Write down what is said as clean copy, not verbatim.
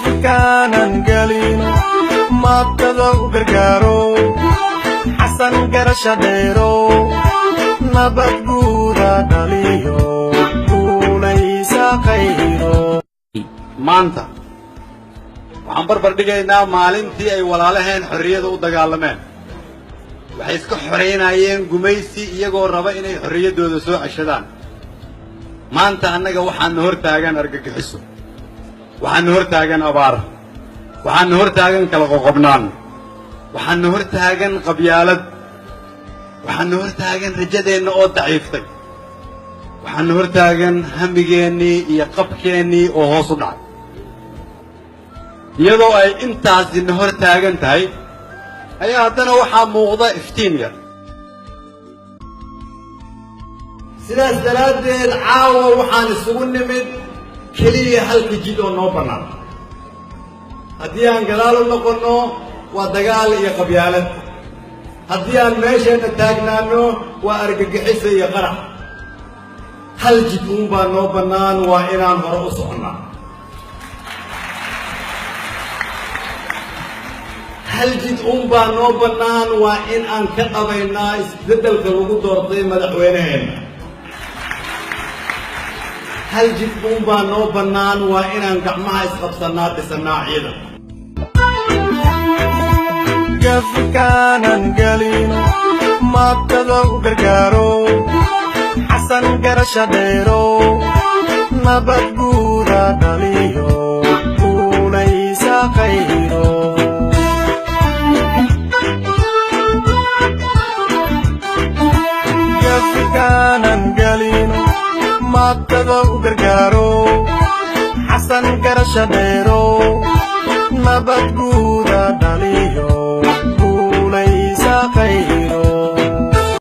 gafkaanan gelino maabtada u gargaaro xasan garasha dheero nabad guuda dhaliyo guulaysa khayro maanta waxaan barbar dhigaynaa maalintii ay walaalaheen xorriyada u dagaalameen waxay iska xoreynayeen gumaysi iyagoo raba inay xorriyaddooda soo ceshadaan maanta annaga waxaana hor taagan argagixiso waxaana hor taagan abaar waxaana hor taagan kala qoqobnaan waxaana hor taagan qabyaalad waxaana hor taagan rajadeenna oo daciiftay waxaana hor taagan hamigeennii iyo qabkeennii oo hoos u dhacay iyadoo ay intaasina hor taagan tahay ayaa haddana waxaa muuqda iftiin yar sidaas daraaddeed caawa waxaan isugu nimid keliya halka jid oo noo bannaan haddii aan gadaal u noqonno waa dagaal iyo qabyaalad haddii aan meesheenna taagnaanno waa argagixisa iyo qarax hal jid uunbaa noo bannaan waa inaan hore u soconnaa hal jid uunbaa noo bannaan waa in aan ka qabaynaa isbeddelka lagu doortay madaxweyneheenna hal jid uunbaa noo bannaan waa inaan gacmaha isqabsannaa dhisannaa ciidan gafkaanan gelino maabtada u gargaaro xasan garasha dheero nabad guuda dhaliyo guulaysa khayro gafkaanan gelino maabtada u gargaaro xasan garasha dheero nabad